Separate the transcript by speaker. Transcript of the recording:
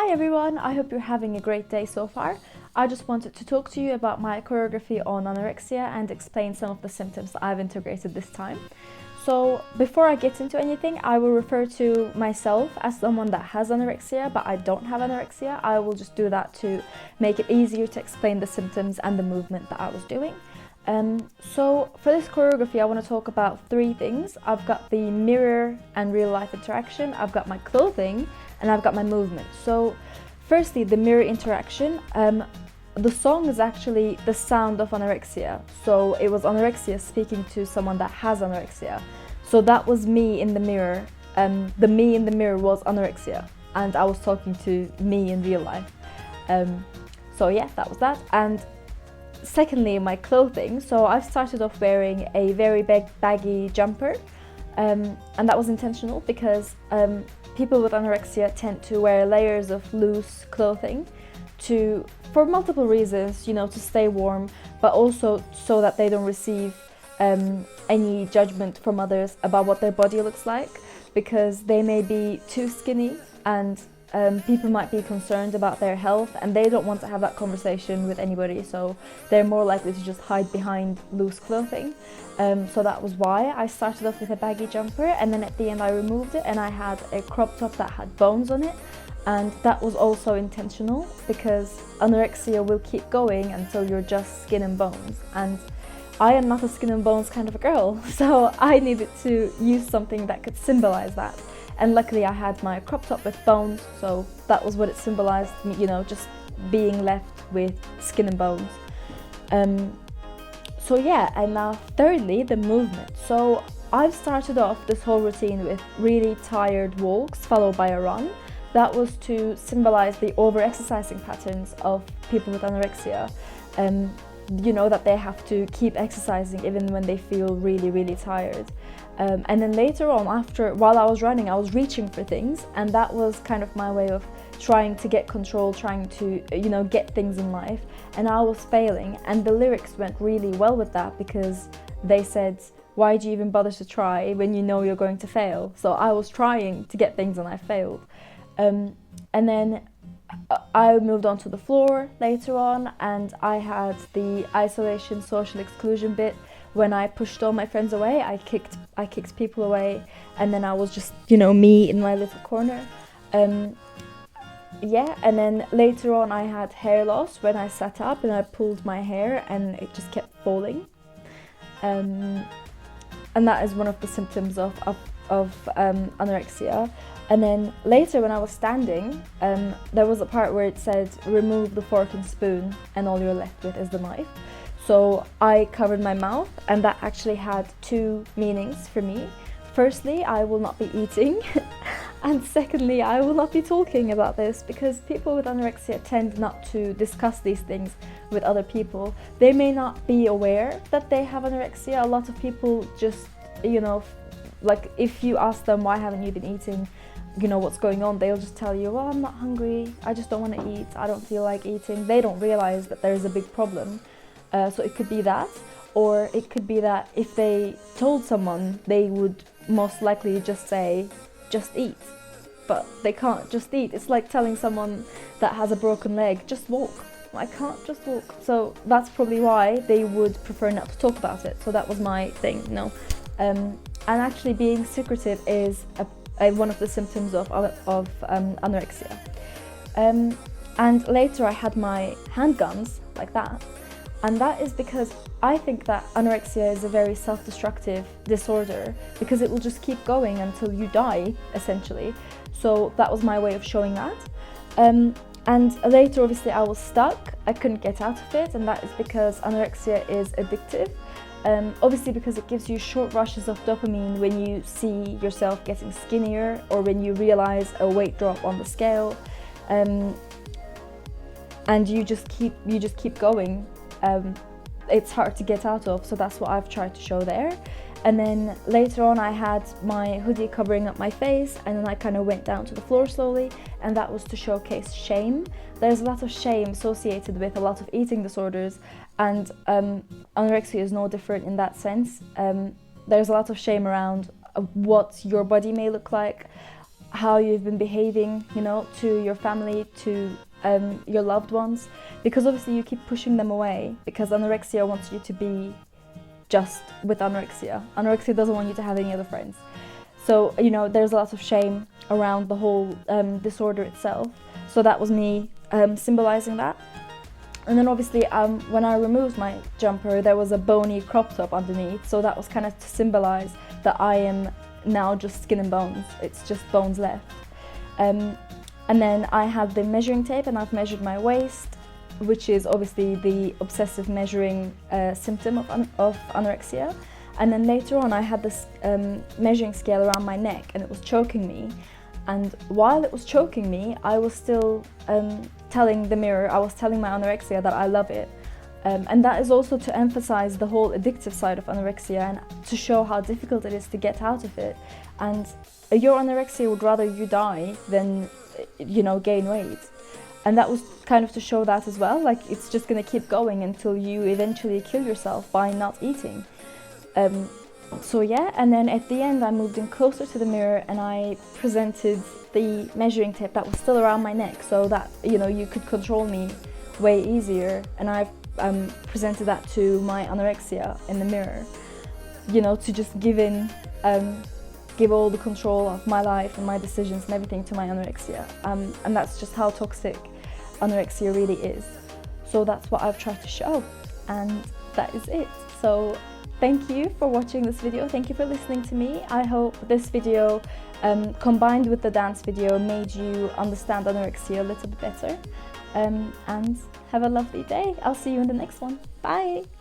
Speaker 1: Hi everyone, I hope you're having a great day so far. I just wanted to talk to you about my choreography on anorexia and explain some of the symptoms that I've integrated this time. So before I get into anything, I will refer to myself as someone that has anorexia, but I don't have anorexia. I will just do that to make it easier to explain the symptoms and the movement that I was doing. So for this choreography, I want to talk about three things. I've got the mirror and real life interaction, I've got my clothing, and I've got my movement. So firstly, the mirror interaction. The song is actually the sound of anorexia. So it was anorexia speaking to someone that has anorexia. So that was me in the mirror. The me in the mirror was anorexia, and I was talking to me in real life. So yeah, that was that. And secondly, my clothing. So I've started off wearing a very big baggy jumper, and that was intentional because people with anorexia tend to wear layers of loose clothing for multiple reasons, to stay warm, but also so that they don't receive any judgment from others about what their body looks like, because they may be too skinny and people might be concerned about their health and they don't want to have that conversation with anybody, so they're more likely to just hide behind loose clothing. So that was why I started off with a baggy jumper, and then at the end I removed it and I had a crop top that had bones on it, and that was also intentional because anorexia will keep going until you're just skin and bones, and I am not a skin and bones kind of a girl, so I needed to use something that could symbolize that. And luckily I had my crop top with bones, so that was what it symbolized, just being left with skin and bones. So yeah, and now thirdly, the movement. So I've started off this whole routine with really tired walks followed by a run. That was to symbolize the over-exercising patterns of people with anorexia. That they have to keep exercising even when they feel really, really tired. And then later on, while I was running, I was reaching for things, and that was kind of my way of trying to get control, trying to, get things in life, and I was failing. And the lyrics went really well with that because they said, why do you even bother to try when you know you're going to fail? So I was trying to get things and I failed. And then I moved on to the floor later on, and I had the isolation, social exclusion bit. When I pushed all my friends away, I kicked people away, and then I was just, me in my little corner. And then later on I had hair loss when I sat up and I pulled my hair and it just kept falling. And that is one of the symptoms of anorexia. And then later when I was standing, there was a part where it said, remove the fork and spoon and all you're left with is the knife. So I covered my mouth, and that actually had two meanings for me. Firstly, I will not be eating, and secondly, I will not be talking about this because people with anorexia tend not to discuss these things with other people. They may not be aware that they have anorexia. A lot of people just, like if you ask them, why haven't you been eating? What's going on? They'll just tell you, well, I'm not hungry, I just don't want to eat, I don't feel like eating. They don't realize that there's a big problem. So it could be that, or it could be that if they told someone, they would most likely just say, just eat. But they can't just eat. It's like telling someone that has a broken leg, just walk. I can't just walk. So that's probably why they would prefer not to talk about it. So that was my thing, And actually being secretive is one of the symptoms of anorexia. And later I had my handguns like that. And that is because I think that anorexia is a very self-destructive disorder because it will just keep going until you die, essentially. So that was my way of showing that. And later, obviously, I was stuck. I couldn't get out of it, and that is because anorexia is addictive. Obviously, because it gives you short rushes of dopamine when you see yourself getting skinnier or when you realize a weight drop on the scale, and you just keep going. It's hard to get out of, so that's what I've tried to show there. And then later on I had my hoodie covering up my face, and then I kind of went down to the floor slowly, and that was to showcase shame. There's a lot of shame associated with a lot of eating disorders, and anorexia is no different in that sense. There's a lot of shame around what your body may look like, how you've been behaving, you know, to your family, to your loved ones, because obviously you keep pushing them away because anorexia wants you to be just with anorexia. Anorexia doesn't want you to have any other friends. So, you know, there's a lot of shame around the whole disorder itself. So that was me symbolizing that. And then obviously when I removed my jumper, there was a bony crop top underneath. So that was kind of to symbolize that I am now just skin and bones. It's just bones left. And then I had the measuring tape, and I've measured my waist, which is obviously the obsessive measuring symptom of anorexia. And then later on I had this measuring scale around my neck, and it was choking me. And while it was choking me, I was still telling the mirror, I was telling my anorexia that I love it. And that is also to emphasize the whole addictive side of anorexia and to show how difficult it is to get out of it. And your anorexia would rather you die than, you know, gain weight. And that was kind of to show that as well, like it's just gonna keep going until you eventually kill yourself by not eating. So yeah, and then at the end I moved in closer to the mirror and I presented the measuring tape that was still around my neck, so that, you know, you could control me way easier. And I've presented that to my anorexia in the mirror, you know, to just give all the control of my life and my decisions and everything to my anorexia. And that's just how toxic anorexia really is. So that's what I've tried to show, and that is it. So thank you for watching this video. Thank you for listening to me. I hope this video combined with the dance video made you understand anorexia a little bit better. And have a lovely day. I'll see you in the next one. Bye!